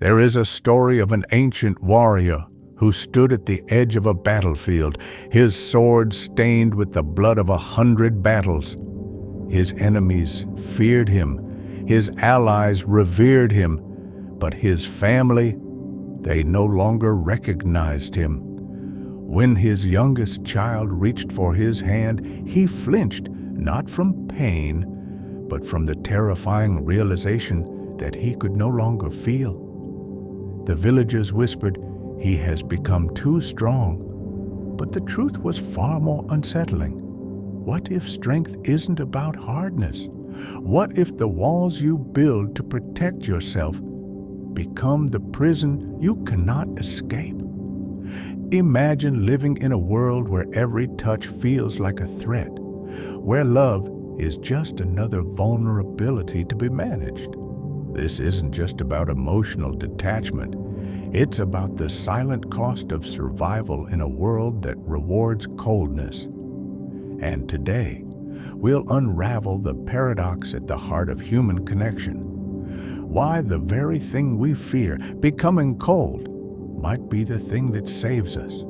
There is a story of an ancient warrior who stood at the edge of a battlefield, his sword stained with the blood of 100 battles. His enemies feared him, his allies revered him, but his family, they no longer recognized him. When his youngest child reached for his hand, he flinched, not from pain, but from the terrifying realization that he could no longer feel. The villagers whispered, "He has become too strong." But the truth was far more unsettling. What if strength isn't about hardness? What if the walls you build to protect yourself become the prison you cannot escape? Imagine living in a world where every touch feels like a threat, where love is just another vulnerability to be managed. This isn't just about emotional detachment. It's about the silent cost of survival in a world that rewards coldness. And today, we'll unravel the paradox at the heart of human connection. Why the very thing we fear, becoming cold, might be the thing that saves us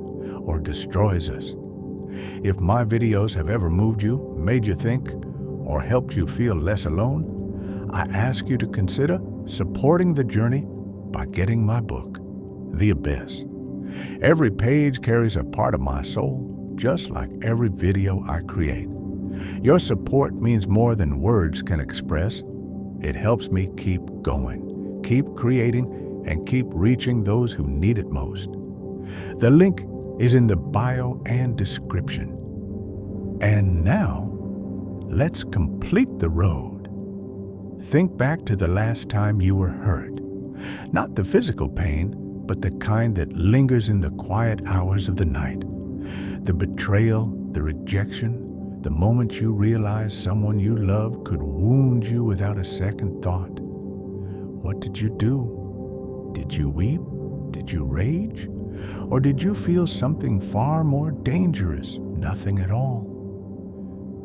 or destroys us. If my videos have ever moved you, made you think, or helped you feel less alone, I ask you to consider supporting the journey by getting my book, The Abyss. Every page carries a part of my soul, just like every video I create. Your support means more than words can express. It helps me keep going, keep creating, and keep reaching those who need it most. The link is in the bio and description. And now, let's complete the road. Think back to the last time you were hurt. Not the physical pain, but the kind that lingers in the quiet hours of the night. The betrayal, the rejection, the moment you realize someone you love could wound you without a second thought. What did you do? Did you weep? Did you rage? Or did you feel something far more dangerous? Nothing at all.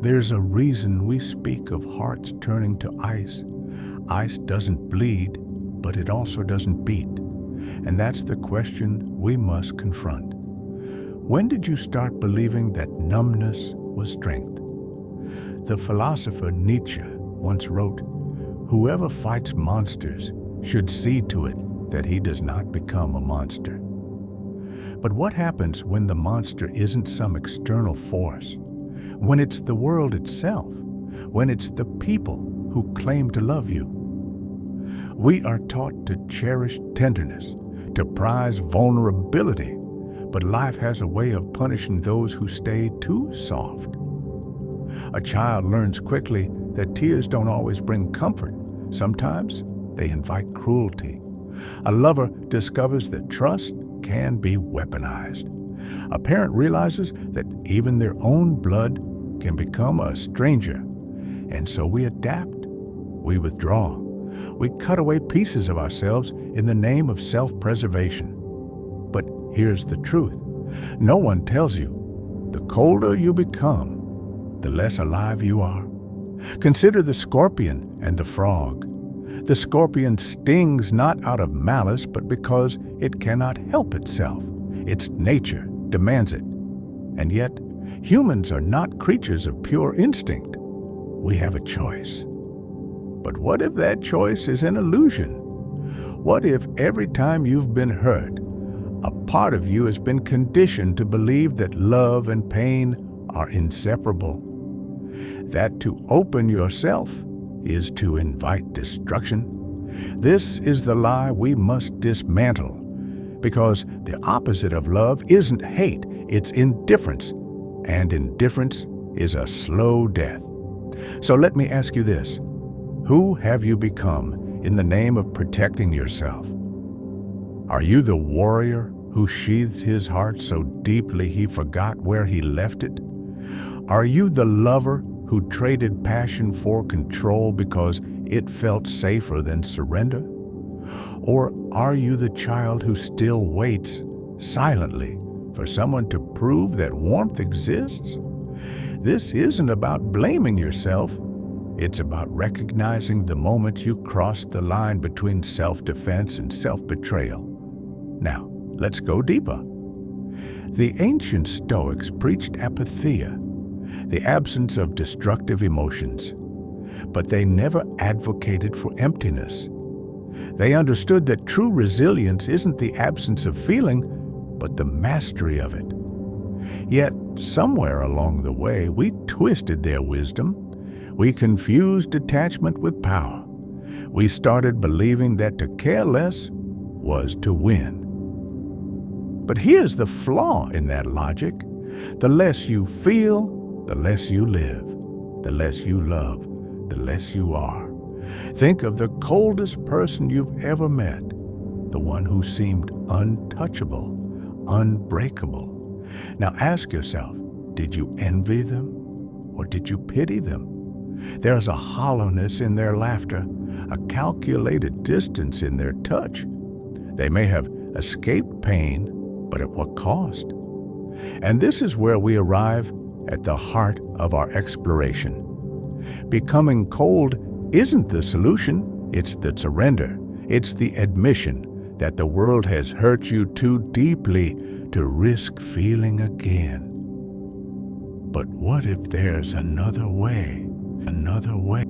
There's a reason we speak of hearts turning to ice. Ice doesn't bleed, but it also doesn't beat. And that's the question we must confront. When did you start believing that numbness was strength? The philosopher Nietzsche once wrote, "Whoever fights monsters should see to it that he does not become a monster." But what happens when the monster isn't some external force? When it's the world itself, when it's the people who claim to love you. We are taught to cherish tenderness, to prize vulnerability, but life has a way of punishing those who stay too soft. A child learns quickly that tears don't always bring comfort. Sometimes they invite cruelty. A lover discovers that trust can be weaponized. A parent realizes that even their own blood can become a stranger. And so we adapt, we withdraw, we cut away pieces of ourselves in the name of self-preservation. But here's the truth. No one tells you, the colder you become, the less alive you are. Consider the scorpion and the frog. The scorpion stings not out of malice, but because it cannot help itself. Its nature demands it. And yet, humans are not creatures of pure instinct. We have a choice. But what if that choice is an illusion? What if every time you've been hurt, a part of you has been conditioned to believe that love and pain are inseparable? That to open yourself is to invite destruction? This is the lie we must dismantle. Because the opposite of love isn't hate, it's indifference. And indifference is a slow death. So let me ask you this. Who have you become in the name of protecting yourself? Are you the warrior who sheathed his heart so deeply he forgot where he left it? Are you the lover who traded passion for control because it felt safer than surrender? Or are you the child who still waits silently for someone to prove that warmth exists? This isn't about blaming yourself. It's about recognizing the moment you crossed the line between self-defense and self-betrayal. Now, let's go deeper. The ancient Stoics preached apatheia, the absence of destructive emotions, but they never advocated for emptiness. They understood that true resilience isn't the absence of feeling, but the mastery of it. Yet, somewhere along the way, we twisted their wisdom. We confused detachment with power. We started believing that to care less was to win. But here's the flaw in that logic. The less you feel, the less you live. The less you love, the less you are. Think of the coldest person you've ever met, the one who seemed untouchable, unbreakable. Now ask yourself, did you envy them or did you pity them? There's a hollowness in their laughter, a calculated distance in their touch. They may have escaped pain, but at what cost? And this is where we arrive at the heart of our exploration. Becoming cold isn't the solution, it's the surrender. It's the admission that the world has hurt you too deeply to risk feeling again. But what if there's another way? Another way?